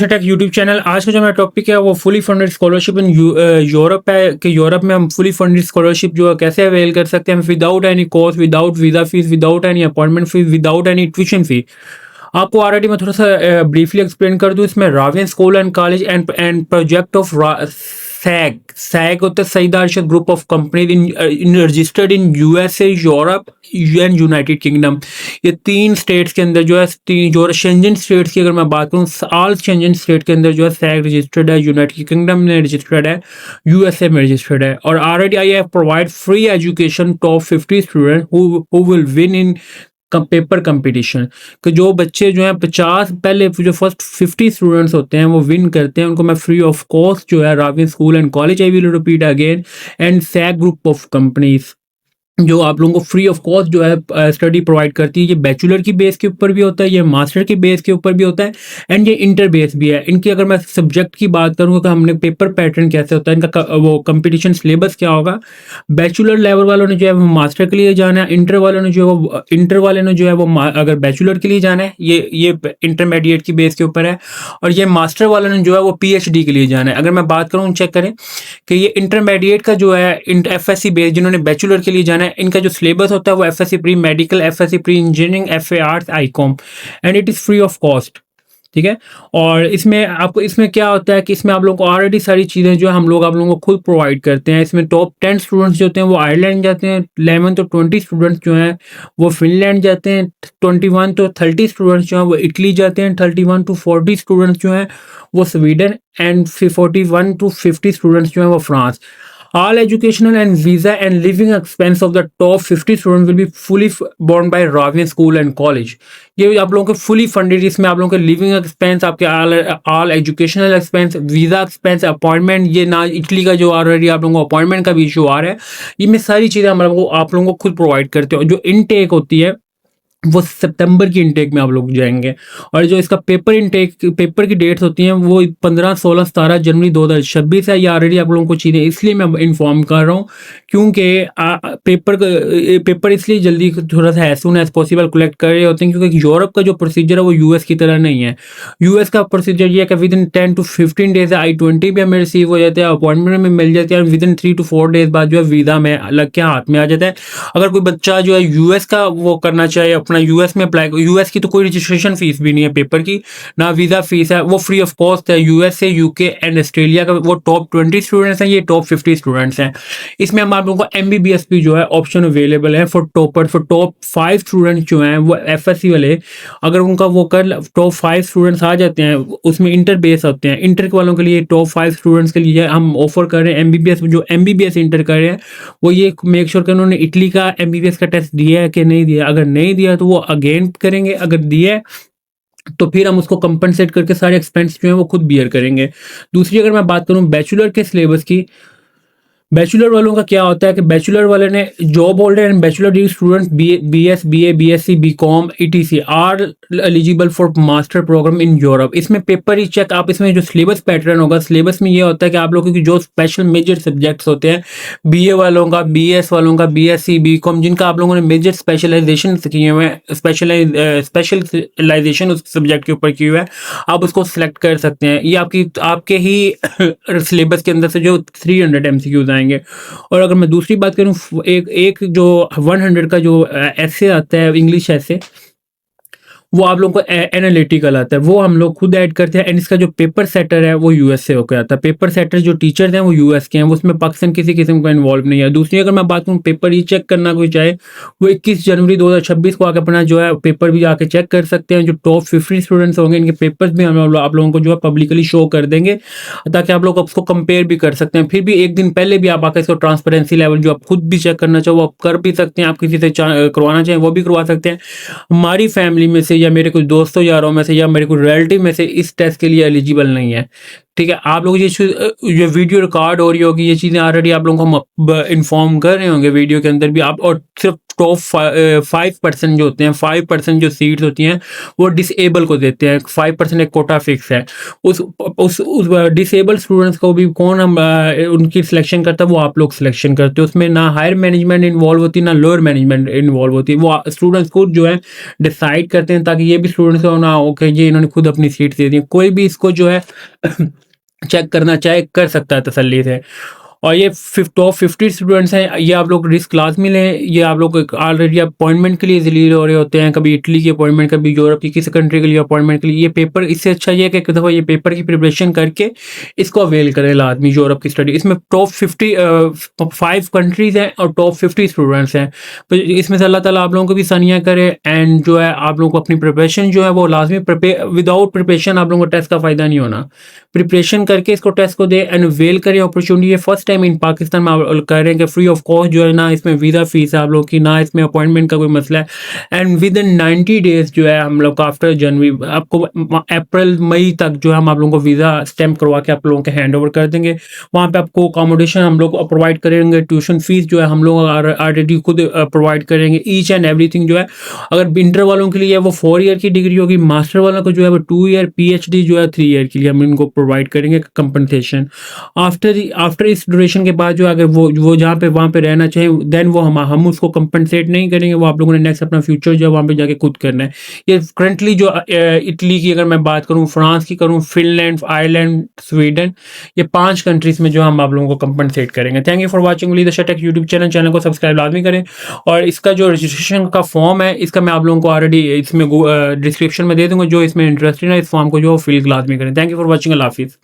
Take YouTube channel. आज का जो मेरा टॉपिक है वो fully funded scholarship in Europe है कि यूरोप में हम फुली फंडेड स्कॉलरशिप जो है कैसे अवेल कर सकते हैं without any cost, without visa fees, without any appointment fees, without any tuition fee. आपको ऑलरेडी मैं थोड़ा सा ब्रीफली एक्सप्लेन कर दूं। इसमें Ravian school and college and project of सैग सैग होता है Saeed Arshad group of company in registered in USA, Europe and United Kingdom. ये तीन स्टेट्स के अंदर जो है, तीन जो शेंजन स्टेट्स की अगर मैं बात करूँ, ऑल शेंजन स्टेट के अंदर जो है सैग रजिस्टर्ड है, यूनाइटेड किंगडम में रजिस्टर्ड है, यूएसए में रजिस्टर्ड है। और already I have provide free education top 50 student who will win in paper competition. कि जो बच्चे जो हैं 50 पहले जो फर्स्ट 50 स्टूडेंट्स होते हैं वो विन करते हैं, उनको मैं फ्री ऑफ कॉस्ट जो है Ravian school and college, I will repeat again, and sag group of companies जो आप लोगों को फ्री ऑफ कॉस्ट जो है स्टडी प्रोवाइड करती है। ये बैचलर की बेस के ऊपर भी होता है, ये मास्टर की बेस के ऊपर भी होता है, एंड ये इंटर बेस भी है। इनकी अगर मैं सब्जेक्ट की बात करूँ तो हमने पेपर पैटर्न कैसे होता है, इनका वो कंपटीशन सिलेबस क्या होगा। बैचलर लेवल वालों ने जो है वो मास्टर के लिए जाना है, इंटर वालों ने जो है वो इंटर वाले ने जो है वो अगर बैचलर के लिए जाना है ये इंटरमीडिएट की बेस के ऊपर है, और ये मास्टर वालों ने जो है वो पीएचडी के लिए जाना है। अगर मैं बात करूँ, चेक करें कि ये इंटरमीडिएट का जो है एफएससी बेस, जिन्होंने बैचलर के लिए जाना है, इनका जो सिलेबस होता है वो FSc pre medical, FSc pre engineering, FA arts, Icom, and it is free of cost. ठीक है। और इसमें आपको इसमें क्या होता है कि इसमें आप लोगों को ऑलरेडी सारी चीज़ें जो है हम लोग आप लोगों को खुद प्रोवाइड करते हैं। इसमें टॉप 10 स्टूडेंट्स जो होते हैं वो आयरलैंड जाते हैं, 11 तो 20 स्टूडेंट्स जो हैं वो फिनलैंड जाते हैं, 21 तो 30 स्टूडेंट्स जो हैं वो इटली जाते हैं, 31 to 40 स्टूडेंट्स जो हैं वो स्वीडन, एंड 41 to 50 स्टूडेंट्स जो हैं वो France. All educational and visa and living expense of the top 50 students will be fully borne by Ravian School and College। ये आप लोगों के फुली फंडेड, इसमें आप लोगों के लिविंग एक्सपेंस, आपके all educational expense, visa expense, appointment, ये ना इटली का जो ऑलरेडी आप लोगों को अपॉइंटमेंट का भी इशू आ रहा है, ये में सारी चीज़ें हम लोगों को आप लोगों को खुद प्रोवाइड करते हो। जो इनटेक होती है वो सितंबर की इनटेक में आप लोग जाएंगे, और जो इसका पेपर की डेट्स होती हैं वो 15, 16, 17 जनवरी 2026 है। ये ऑलरेडी आप लोगों को चीज़ें इसलिए मैं इन्फॉर्म कर रहा हूँ क्योंकि पेपर इसलिए जल्दी थोड़ा सा as soon as possible collect कर रहे होते हैं, क्योंकि यूरोप का जो प्रोसीजर है वो यूएस की तरह नहीं है। यूएस का प्रोसीजर ये है कि with in 10 to 15 days I-20 भी हमें रिसीव हो जाते हैं, अपॉइंटमेंट में मिल जाती है, और विद इन 3 to 4 डेज बाद जो है वीज़ा में लग के हाथ में आ जाता है। अगर कोई बच्चा जो है यूएस का वो करना चाहे, अपना यूएस में अप्लाई, यूएस की तो कोई रजिस्ट्रेशन फीस भी नहीं है पेपर की, ना वीज़ा फीस है, वो फ्री ऑफ कॉस्ट है। यूएस से यूके एंड ऑस्ट्रेलिया का वो टॉप 20 स्टूडेंट्स हैं, ये टॉप 50 स्टूडेंट्स हैं। इसमें हम आप लोगों को एमबीबीएस भी जो है ऑप्शन अवेलेबल है for topper, for top 5 students जो हैं वो एफएससी वाले, अगर उनका वो कर टॉप 5 स्टूडेंट्स आ जाते हैं, उसमें इंटर बेस होते हैं, इंटर वालों के लिए टॉप 5 स्टूडेंट्स के लिए हम ऑफर कर रहे हैं एमबीबीएस। जो एमबीबीएस इंटर कर रहे हैं वो ये मेक श्योर कर उन्होंने इटली का एमबीबीएस का टेस्ट दिया है कि नहीं दिया। अगर नहीं दिया तो वो अगेन करेंगे, अगर दिया तो फिर हम उसको कंपनसेट करके सारे एक्सपेंस जो है वो खुद बियर करेंगे। दूसरी अगर मैं बात करूं बैचलर के सिलेबस की, बैचलर वालों का क्या होता है कि बैचलर वाले ने job holder and bachelor degree students BS, BA, BSc, BCom, etc are eligible for master program in Europe. इसमें पेपर ही चेक, आप इसमें जो सिलेबस पैटर्न होगा, सिलेबस में ये होता है कि आप लोगों की जो स्पेशल मेजर सब्जेक्ट्स होते हैं, बीए वालों का, बीएस वालों का, बीएससी, बीकॉम, जिनका आप लोगों ने मेजर स्पेशलाइजेशन किए हुए हैं, स्पेशलाइजेशन उस सब्जेक्ट के ऊपर की हुआ है, आप उसको सिलेक्ट कर सकते हैं। ये आपके ही सिलेबस के अंदर से जो 300 MCQs आएंगे। और अगर मैं दूसरी बात करूं, एक जो 100 का जो ऐसे आता है इंग्लिश ऐसे, वो आप लोगों को एनालिटिकल आता है, वो हम लोग खुद ऐड करते हैं। एंड इसका जो पेपर सेटर है वो यूएस से होकर आता है। पेपर सेटर जो टीचर्स हैं वो यूएस के हैं, वो उसमें पाकिस्तान किसी किस्म का इन्वॉल्व नहीं है। दूसरी अगर मैं बात करूँ, पेपर ही चेक करना कोई चाहे वो 21 जनवरी 2026 को आकर अपना जो है पेपर भी आके चेक कर सकते हैं। जो टॉप 50 स्टूडेंट्स होंगे इनके पेपर्स भी हम आप लोगों को जो है पब्लिकली शो कर देंगे, ताकि आप लोग उसको कंपेयर भी कर सकते हैं। फिर भी एक दिन पहले भी आप आकर इसको ट्रांसपेरेंसी लेवल जो आप खुद भी चेक करना चाहो वो आप कर भी सकते हैं, आप किसी से करवाना चाहें वो भी करवा सकते हैं। हमारी फैमिली में से या मेरे कुछ दोस्तों यारों में से या मेरे कुछ रिलेटिव में से इस टेस्ट के लिए एलिजिबल नहीं है, ठीक है, आप लोग ये वीडियो रिकॉर्ड हो रही होगी, ये चीज़ें ऑलरेडी आप लोगों को हम इन्फॉर्म कर रहे होंगे वीडियो के अंदर भी आप, और सिर्फ टॉप 5% जो होते हैं, 5% जो सीट्स होती हैं वो डिसेबल को देते हैं। 5% एक कोटा फिक्स है। उस डिसेबल स्टूडेंट्स को भी कौन उनकी सिलेक्शन करता है, वो आप लोग सिलेक्शन करते हो। उसमें ना हायर मैनेजमेंट इन्वॉल्व होती है, ना लोअर मैनेजमेंट इन्वॉल्व होती है। वो स्टूडेंट्स खुद जो है डिसाइड करते हैं, ताकि ये भी स्टूडेंट्स को ना ओके जी इन्होंने खुद अपनी सीट दे दी। कोई भी इसको जो है चेक करना चाहे कर सकता है तसल्ली से। और ये टॉप 50 स्टूडेंट्स हैं, ये आप लोग रिस्क लाजमी लें। ये आप लोग ऑलरेडी अपॉइंटमेंट के लिए जलील हो रहे होते हैं, कभी इटली की अपॉइंटमेंट, कभी यूरोप की किसी कंट्री के लिए अपॉइंटमेंट के लिए। ये पेपर, इससे अच्छा ये है कि एक दफ़ा ये पेपर की प्रिपरेशन करके इसको अवेल करें लाजमी यूरोप की स्टडी। इसमें टॉप 5 कंट्रीज़ हैं और टॉप 50 स्टूडेंट्स हैं, तो इसमें से अल्लाह ताला आप लोगों को भी सानिया करे। एंड जो है आप लोगों को अपनी प्रिपरेशन जो है वो लाजमी विदाउट प्रिपरेशन आप लोगों को टेस्ट का फ़ायदा नहीं होना। प्रिपरेशन करके इसको टेस्ट को दे एंड अवेल करें अपॉर्चुनिटी। ये फर्स्ट टाइम इन पाकिस्तान में आप कह रहे हैं कि फ्री ऑफ कॉस्ट जो है ना, इसमें वीज़ा फीस है आप लोग की, ना इसमें अपॉइंटमेंट का कोई मसला है। एंड विद इन 90 डेज जो है हम लोग आफ्टर जनवरी आपको अप्रैल मई तक जो है हम आप लोगों को वीज़ा स्टैम्प करवा के आप लोगों के हैंड ओवर कर देंगे। वहाँ पे आपको अकोमोडेशन हम लोग प्रोवाइड करेंगे, ट्यूशन फीस जो है हम लोग ऑलरेडी खुद प्रोवाइड करेंगे, ईच एंड एवरीथिंग जो है। अगर इंटर वालों के लिए वो 4 ईयर की डिग्री होगी, मास्टर वालों को जो है वो 2 ईयर, PhD जो है 3 ईयर के लिए हम इनको प्रोवाइड करेंगे कंपनसेशन। आफ्टर इस ड्यूरेशन के बाद जो अगर वो जहाँ पे वहाँ पे रहना चाहिए, देन वो हम उसको कंपनसेट नहीं करेंगे। वो आप लोगों ने नेक्स्ट अपना फ्यूचर जो है वहाँ पे जाके खुद करना है। ये करंटली जो इटली की अगर मैं बात करूँ, फ्रांस की करूँ, फिनलैंड, आयरलैंड, स्वीडन, ये 5 कंट्रीज में जो हम आप लोगों को कंपनसेट करेंगे। Thank you for watching take YouTube channel को सब्सक्राइब लाजमी करें। और इसका जो रजिस्ट्रेशन का फॉर्म है, इसका मैं आप लोगों को ऑलरेडी इसमें डिस्क्रिप्शन में दे दूंगा। जो इसमें इंटरेस्टेड है, इस फॉर्म को जो फिल लाजमी करें। Thank you for watching. अल्लाह हाफिज़।